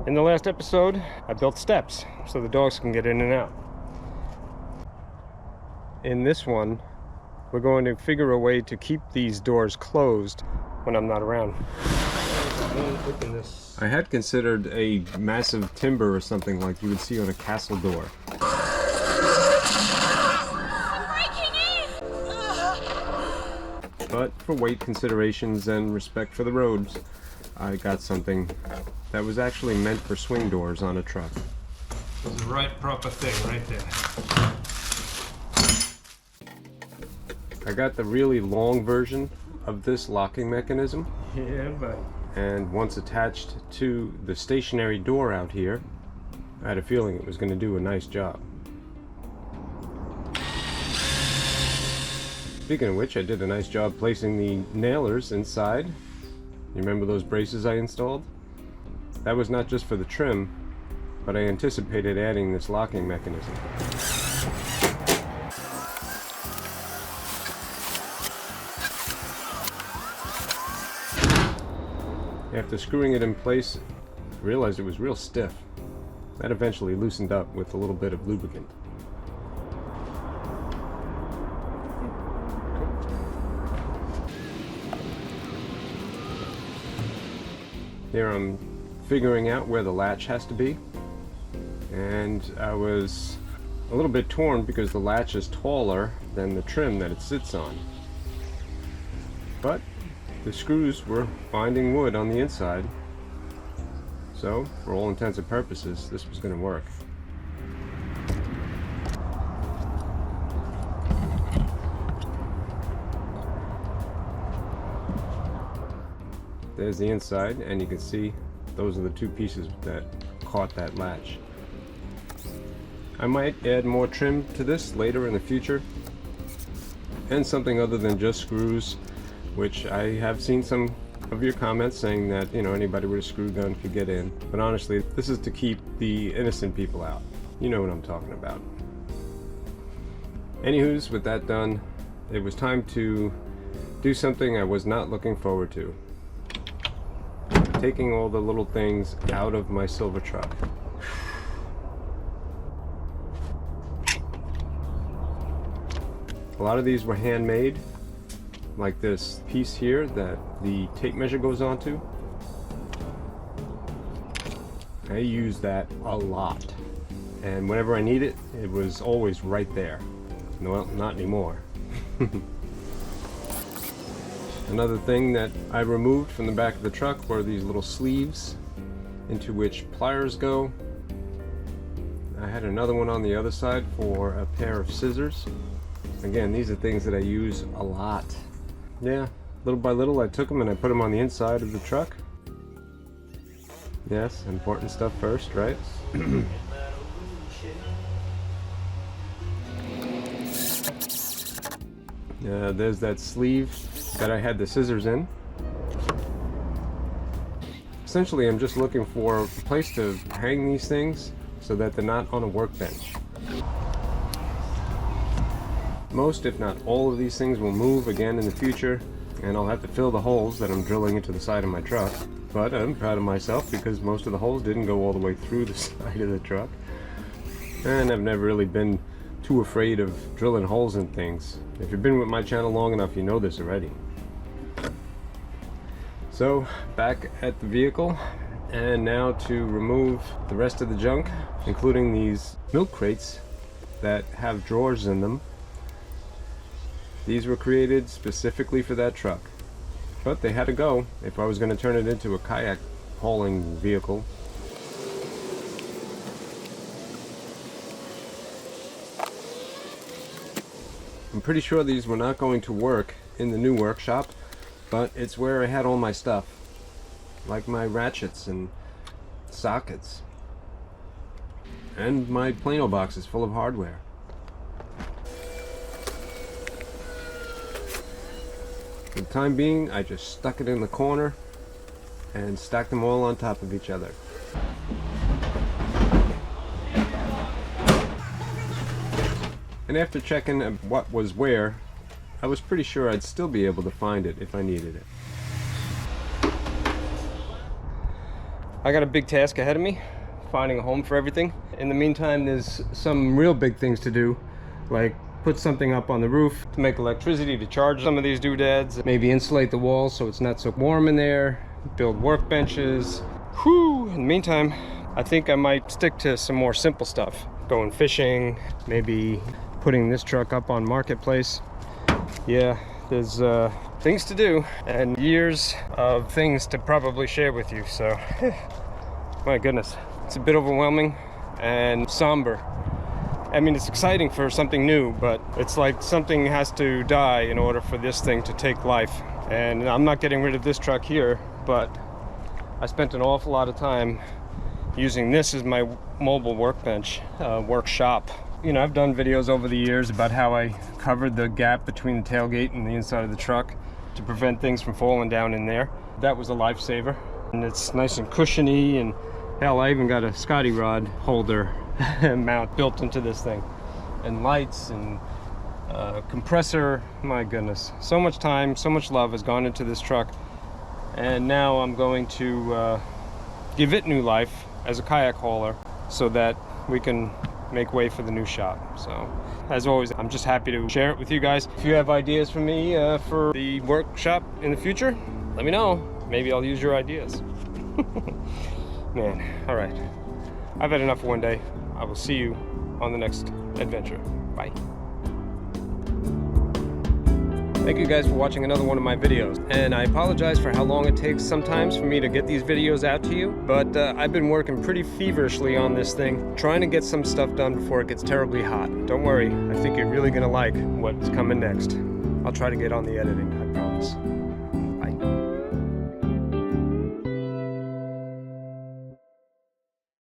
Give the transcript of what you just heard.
In the last episode, I built steps so the dogs can get in and out. In this one, we're going to figure a way to keep these doors closed when I'm not around. I had considered a massive timber or something like you would see on a castle door. But for weight considerations and respect for the roads, I got something that was actually meant for swing doors on a truck. It was the right proper thing right there. I got the really long version of this locking mechanism. Yeah, but And once attached to the stationary door out here, I had a feeling it was going to do a nice job. Speaking of which, I did a nice job placing the nailers inside. You remember those braces I installed? That was not just for the trim, but I anticipated adding this locking mechanism. After screwing it in place, I realized it was real stiff. That eventually loosened up with a little bit of lubricant. Here I'm figuring out where the latch has to be, and I was a little bit torn because the latch is taller than the trim that it sits on. But the screws were binding wood on the inside, so for all intents and purposes this was going to work. There's the inside, and you can see those are the two pieces that caught that latch. I might add more trim to this later in the future, and something other than just screws, which I have seen some of your comments saying that, you know, anybody with a screw gun could get in. But honestly, this is to keep the innocent people out. You know what I'm talking about. Anywho's, with that done, it was time to do something I was not looking forward to. Taking all the little things out of my silver truck. A lot of these were handmade, like this piece here that the tape measure goes onto. I use that a lot, and whenever I need it, it was always right there. Well, not anymore. Another thing that I removed from the back of the truck were these little sleeves into which pliers go. I had another one on the other side for a pair of scissors. Again, these are things that I use a lot. Yeah, little by little I took them and I put them on the inside of the truck. Yes, important stuff first, right? There's that sleeve that I had the scissors in. Essentially, I'm just looking for a place to hang these things so that they're not on a workbench. Most, if not all, of these things will move again in the future, and I'll have to fill the holes that I'm drilling into the side of my truck. But I'm proud of myself because most of the holes didn't go all the way through the side of the truck. And I've never really been too afraid of drilling holes in things. If you've been with my channel long enough, you know this already. So, back at the vehicle, and now to remove the rest of the junk, including these milk crates that have drawers in them. These were created specifically for that truck, but they had to go if I was going to turn it into a kayak hauling vehicle. I'm pretty sure these were not going to work in the new workshop, but it's where I had all my stuff, like my ratchets and sockets, and my Plano boxes full of hardware. For the time being, I just stuck it in the corner and stacked them all on top of each other. And after checking what was where, I was pretty sure I'd still be able to find it if I needed it. I got a big task ahead of me, finding a home for everything. In the meantime, there's some real big things to do, like put something up on the roof to make electricity to charge some of these doodads, maybe insulate the walls so it's not so warm in there, build workbenches. Whew! In the meantime, I think I might stick to some more simple stuff. Going fishing, maybe putting this truck up on Marketplace. Yeah, there's things to do and years of things to probably share with you, so my goodness, it's a bit overwhelming and somber. I mean, it's exciting for something new, but it's like something has to die in order for this thing to take life. And I'm not getting rid of this truck here, but I spent an awful lot of time using this as my mobile workbench, workshop. You know, I've done videos over the years about how I covered the gap between the tailgate and the inside of the truck to prevent things from falling down in there. That was a lifesaver. And it's nice and cushiony, and hell, I even got a Scotty rod holder mount built into this thing. And lights and compressor, my goodness. So much time, so much love has gone into this truck. And now I'm going to give it new life as a kayak hauler so that we can make way for the new shop. So as always, I'm just happy to share it with you guys. If you have ideas for me for the workshop in the future, let me know. Maybe I'll use your ideas. Man, all right, I've had enough for one day. I will see you on the next adventure. Bye. Thank you guys for watching another one of my videos, and I apologize for how long it takes sometimes for me to get these videos out to you, but I've been working pretty feverishly on this thing, trying to get some stuff done before it gets terribly hot. Don't worry, I think you're really gonna like what's coming next. I'll try to get on the editing, I promise.